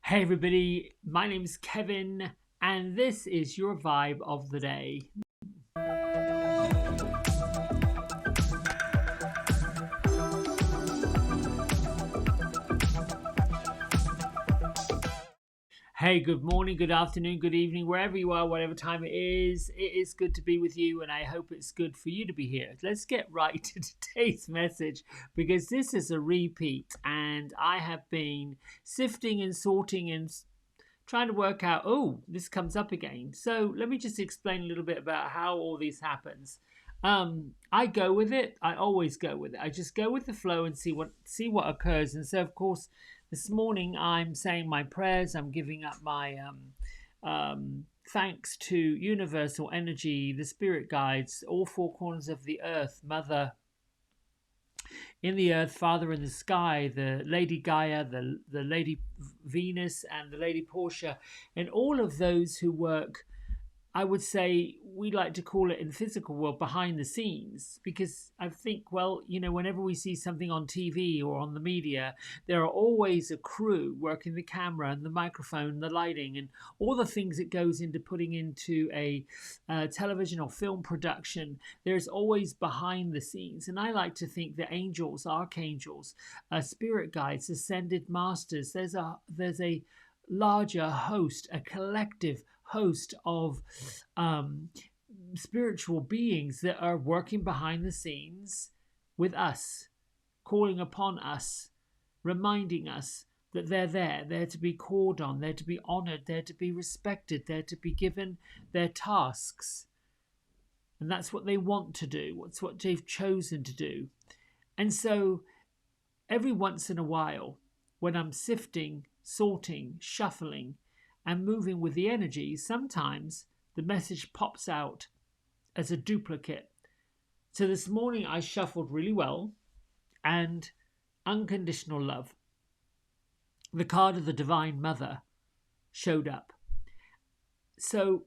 Hey everybody, my name's Kevin, and this is your vibe of the day. Hey, good morning, good afternoon, good evening, wherever you are, whatever time it is good to be with you, and I hope it's good for you to be here. Let's get right to today's message because this is a repeat, and I have been sifting and sorting and trying to work out, oh, this comes up again. So let me just explain a little bit about how all this happens. I go with it. I always go with it. I just go with the flow and see what occurs. And so, of course, this morning I'm saying my prayers. I'm giving up my thanks to universal energy, the spirit guides, all four corners of the earth, Mother in the earth, Father in the sky, the Lady Gaia, the Lady Venus, and the Lady Portia, and all of those who work. I would say we like to call it in the physical world behind the scenes because I think, well, whenever we see something on TV or on the media, there are always a crew working the camera and the microphone, the lighting, and all the things that goes into putting into a television or film production. There's always behind the scenes, and I like to think that angels, archangels, spirit guides, ascended masters. There's a larger host, a collective host of um, spiritual beings that are working behind the scenes with us, calling upon us, reminding us that they're there, they're to be called on, they're to be honored, they're to be respected, they're to be given their tasks. And that's what they want to do, it's what they've chosen to do. And so every once in a while, when I'm sifting, sorting, shuffling, and moving with the energy, sometimes the message pops out as a duplicate. So this morning I shuffled really well, and unconditional love, the card of the Divine Mother, showed up. So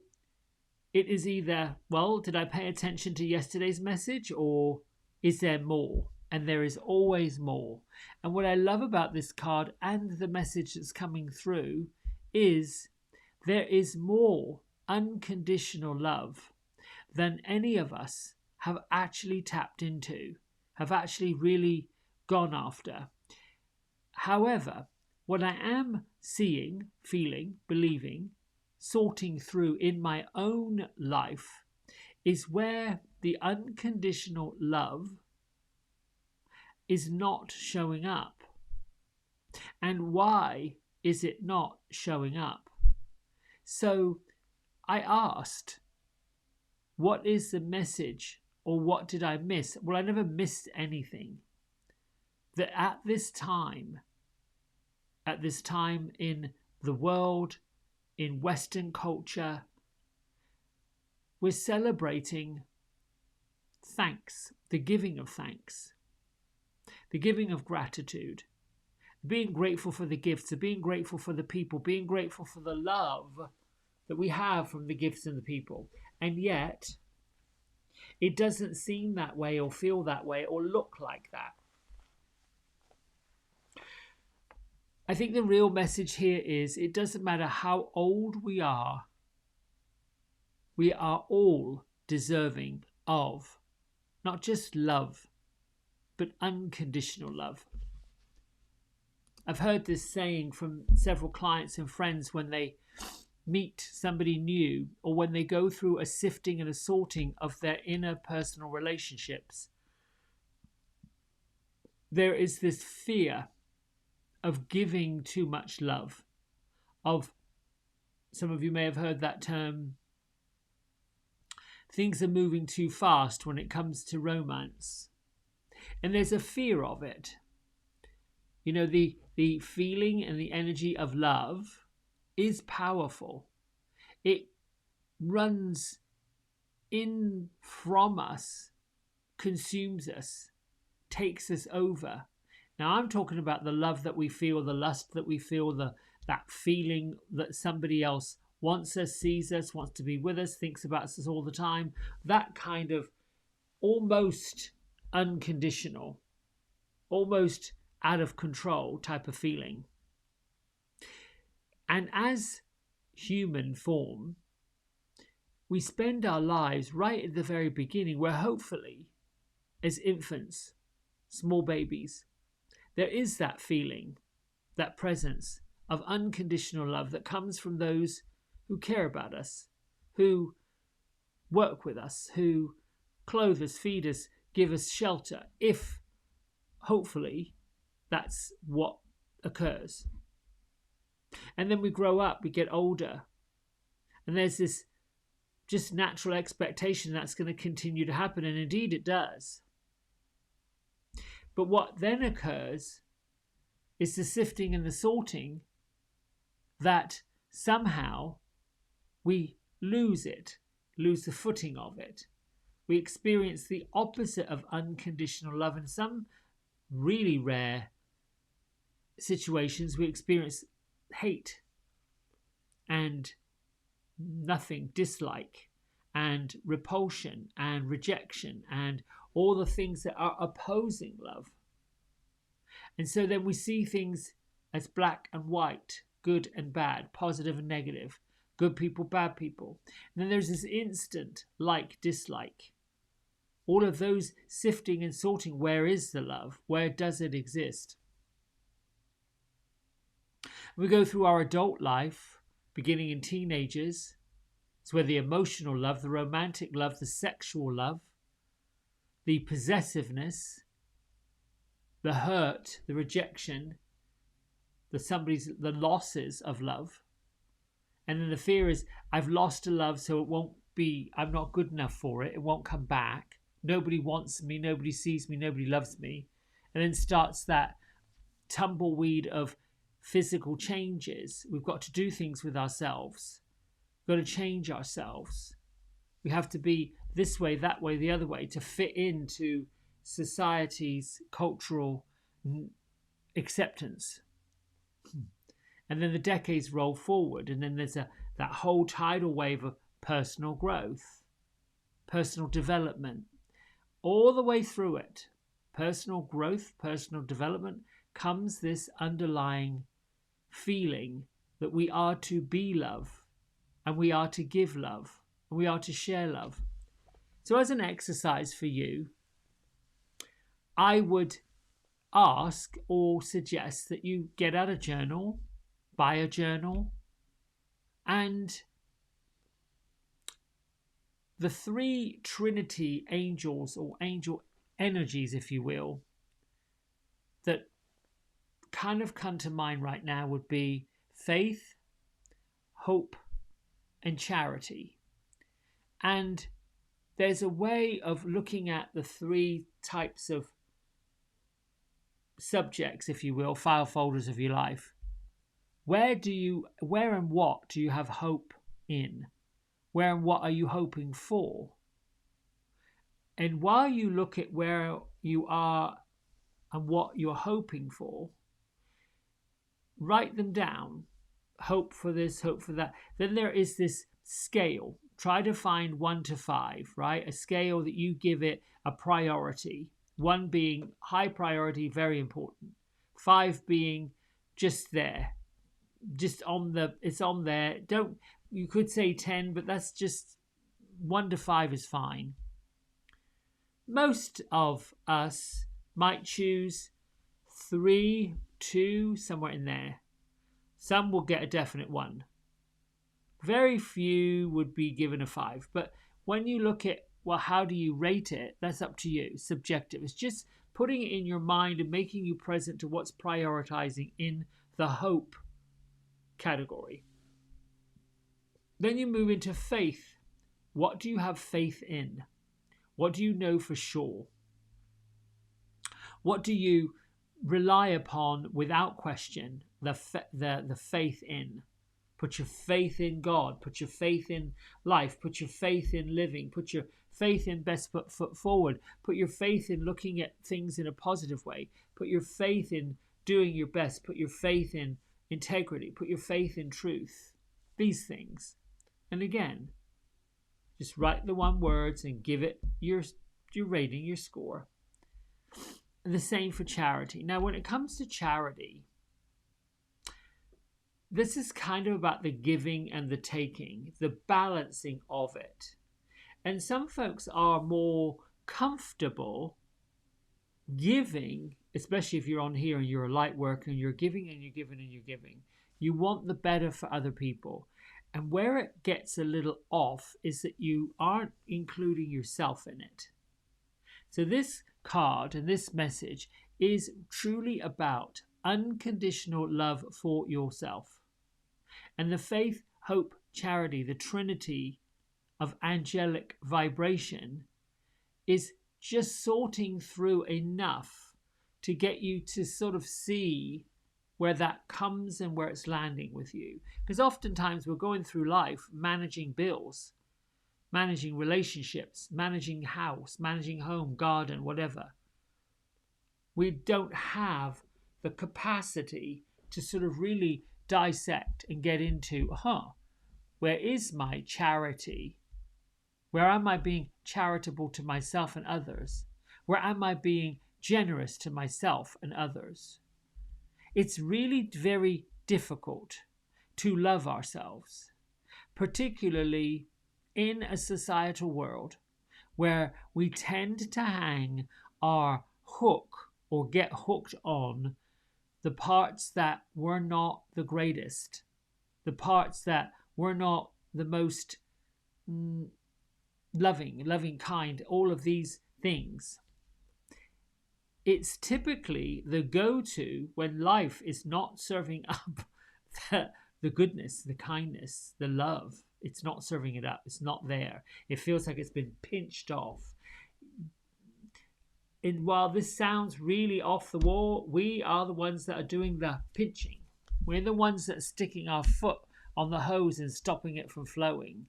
it is either, well, did I pay attention to yesterday's message, or is there more? And there is always more. And what I love about this card and the message that's coming through is there is more unconditional love than any of us have actually tapped into, have actually really gone after. However, what I am seeing, feeling, believing, sorting through in my own life is where the unconditional love is not showing up. And why is it not showing up? So I asked, what is the message, or what did I miss? Well, I never missed anything. That at this time in the world, in Western culture, we're celebrating thanks, the giving of thanks, the giving of gratitude, being grateful for the gifts, of being grateful for the people, being grateful for the love that we have from the gifts and the people. And yet, it doesn't seem that way or feel that way or look like that. I think the real message here is it doesn't matter how old we are all deserving of not just love, but unconditional love. I've heard this saying from several clients and friends when they meet somebody new or when they go through a sifting and a sorting of their inner personal relationships. There is this fear of giving too much love, of, some of you may have heard that term, things are moving too fast when it comes to romance. And there's a fear of it. The feeling and the energy of love is powerful. It runs in from us, consumes us, takes us over. Now I'm talking about the love that we feel, the lust that we feel, that feeling that somebody else wants us, sees us, wants to be with us, thinks about us all the time. That kind of almost unconditional, almost out of control type of feeling. And as human form, we spend our lives right at the very beginning, where hopefully, as infants, small babies, there is that feeling, that presence of unconditional love that comes from those who care about us, who work with us, who clothe us, feed us, give us shelter, if hopefully that's what occurs. And then we grow up, we get older, and there's this just natural expectation that's going to continue to happen, and indeed it does. But what then occurs is the sifting and the sorting, that somehow we lose the footing of it. We experience the opposite of unconditional love. In some really rare situations, we experience hate and nothing, dislike and repulsion and rejection and all the things that are opposing love. And so then we see things as black and white, good and bad, positive and negative, good people, bad people. And then there's this instant like, dislike. All of those sifting and sorting. Where is the love? Where does it exist? We go through our adult life, beginning in teenagers. It's where the emotional love, the romantic love, the sexual love, the possessiveness, the hurt, the rejection, the losses of love. And then the fear is, I've lost a love, so I'm not good enough for it. It won't come back. Nobody wants me. Nobody sees me. Nobody loves me. And then starts that tumbleweed of physical changes. We've got to do things with ourselves. We've got to change ourselves. We have to be this way, that way, the other way to fit into society's cultural acceptance. And then the decades roll forward, and then there's that whole tidal wave of personal growth, personal development, all the way through it. Personal growth, personal development, comes this underlying feeling that we are to be love, and we are to give love, and we are to share love. So as an exercise for you, I would ask or suggest that you get out a journal, buy a journal, and the three Trinity angels, or angel energies, if you will, that kind of come to mind right now would be faith, hope, and charity. And there's a way of looking at the three types of subjects, if you will, file folders of your life. Where and what do you have hope in? Where and what are you hoping for? And while you look at where you are and what you're hoping for, write them down. Hope for this, hope for that. Then there is this scale. Try to find 1 to 5, right? A scale that you give it a priority. 1 being high priority, very important. 5 being just there. It's on there. You could say 10, but that's just 1 to 5 is fine. Most of us might choose 3, 2, somewhere in there. Some will get a definite 1. Very few would be given a 5. But when you look at, well, how do you rate it? That's up to you. Subjective. It's just putting it in your mind and making you present to what's prioritizing in the hope category. Then you move into faith. What do you have faith in? What do you know for sure? What do you rely upon without question? The faith in. Put your faith in God. Put your faith in life. Put your faith in living. Put your faith in best foot forward. Put your faith in looking at things in a positive way. Put your faith in doing your best. Put your faith in integrity. Put your faith in truth. These things. And again, just write the 1 words and give it your rating, your score. And the same for charity. Now, when it comes to charity, this is kind of about the giving and the taking, the balancing of it. And some folks are more comfortable giving, especially if you're on here and you're a light worker and you're giving and you're giving and you're giving. You want the better for other people. And where it gets a little off is that you aren't including yourself in it. So this card and this message is truly about unconditional love for yourself. And the faith, hope, charity, the Trinity of angelic vibration is just sorting through enough to get you to sort of see where that comes and where it's landing with you. Because oftentimes we're going through life managing bills, managing relationships, managing house, managing home, garden, whatever. We don't have the capacity to sort of really dissect and get into, where is my charity? Where am I being charitable to myself and others? Where am I being generous to myself and others? It's really very difficult to love ourselves, particularly in a societal world where we tend to hang our hook or get hooked on the parts that were not the greatest, the parts that were not the most loving, kind, all of these things. It's typically the go-to when life is not serving up the goodness, the kindness, the love. It's not serving it up. It's not there. It feels like it's been pinched off. And while this sounds really off the wall, we are the ones that are doing the pinching. We're the ones that are sticking our foot on the hose and stopping it from flowing.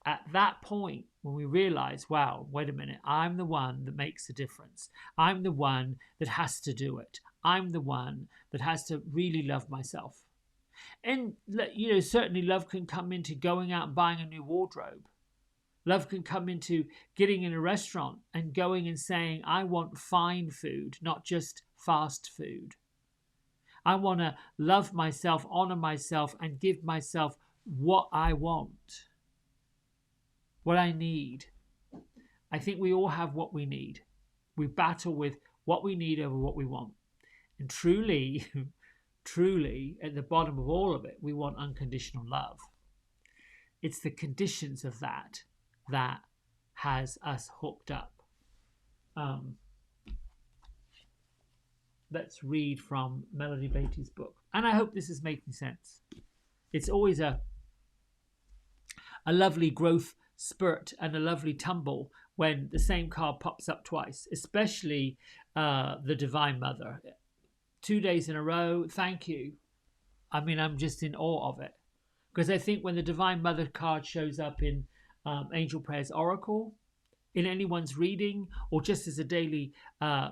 At that point, when we realize, wow, wait a minute, I'm the one that makes the difference. I'm the one that has to do it. I'm the one that has to really love myself. And, certainly love can come into going out and buying a new wardrobe. Love can come into getting in a restaurant and going and saying, I want fine food, not just fast food. I want to love myself, honor myself, and give myself what I want, what I need. I think we all have what we need. We battle with what we need over what we want. And truly, truly, at the bottom of all of it, we want unconditional love. It's the conditions of that has us hooked up. Let's read from Melody Beatty's book. And I hope this is making sense. It's always a lovely growth spurt and a lovely tumble when the same card pops up twice, especially the Divine Mother. 2 days in a row, thank you. I mean, I'm just in awe of it. Because I think when the Divine Mother card shows up in Angel Prayers Oracle, in anyone's reading, or just as a daily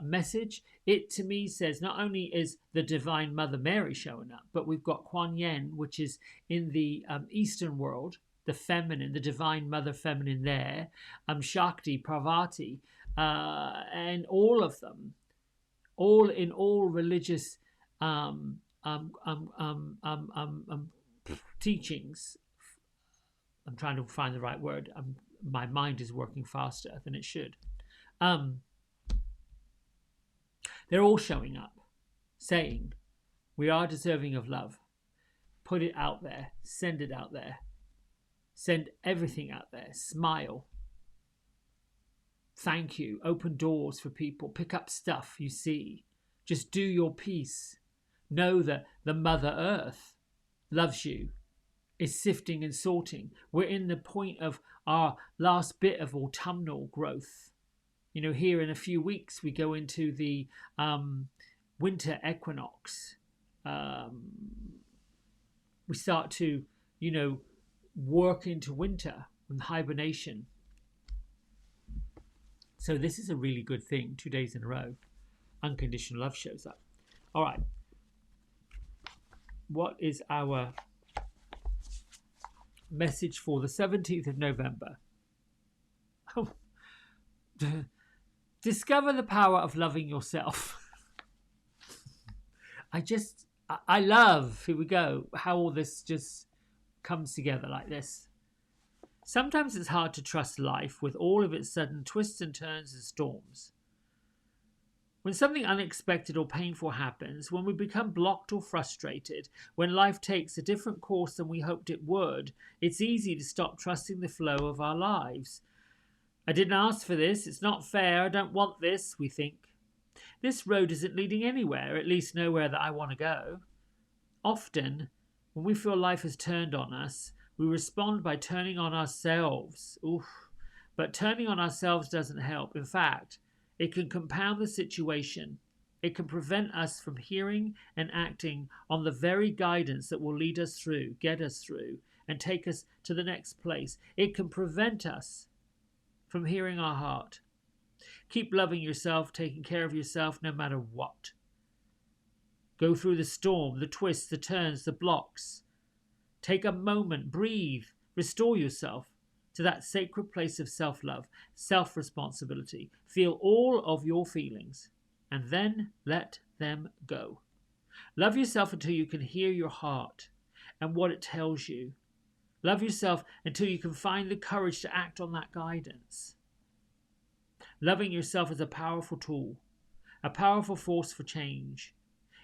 message, it to me says not only is the Divine Mother Mary showing up, but we've got Kuan Yin, which is in the Eastern world, the feminine, the Divine Mother feminine there, Shakti, Parvati, and all of them, all in all religious teachings. I'm trying to find the right word. My mind is working faster than it should. They're all showing up, saying, we are deserving of love. Put it out there. Send it out there. Send everything out there. Smile. Thank you. Open doors for people. Pick up stuff you see. Just do your piece. Know that the Mother Earth loves you, is sifting and sorting. We're in the point of our last bit of autumnal growth. Here in a few weeks, we go into the winter equinox. We start to, work into winter and hibernation. So this is a really good thing. 2 days in a row, unconditional love shows up. All right. What is our message for the 17th of November? Discover the power of loving yourself. I just I love, here we go, how all this just comes together like this. Sometimes it's hard to trust life with all of its sudden twists and turns and storms. When something unexpected or painful happens, when we become blocked or frustrated, when life takes a different course than we hoped it would, it's easy to stop trusting the flow of our lives. I didn't ask for this, it's not fair, I don't want this, we think. This road isn't leading anywhere, at least nowhere that I want to go. Often, when we feel life has turned on us, we respond by turning on ourselves. Oof. But turning on ourselves doesn't help. In fact, it can compound the situation. It can prevent us from hearing and acting on the very guidance that will lead us through, get us through, and take us to the next place. It can prevent us from hearing our heart. Keep loving yourself, taking care of yourself no matter what. Go through the storm, the twists, the turns, the blocks. Take a moment, breathe, restore yourself to that sacred place of self-love, self-responsibility. Feel all of your feelings and then let them go. Love yourself until you can hear your heart and what it tells you. Love yourself until you can find the courage to act on that guidance. Loving yourself is a powerful tool, a powerful force for change.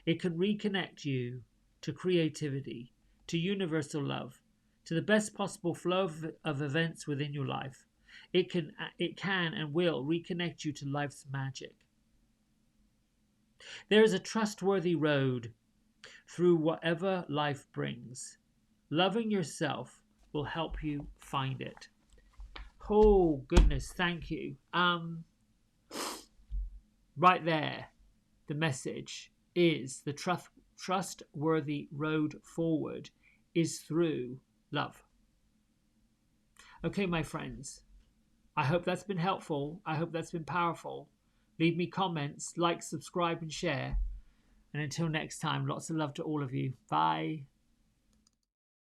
It can reconnect you to creativity, to universal love, to the best possible flow of events within your life. It can and will reconnect you to life's magic. There is a trustworthy road through whatever life brings. Loving yourself will help you find it. Oh goodness, thank you. Right there, the message is the trustworthy road forward is through love. Okay, my friends, I hope that's been helpful. I hope that's been powerful. Leave me comments, like, subscribe, and share. And until next time, lots of love to all of you. Bye.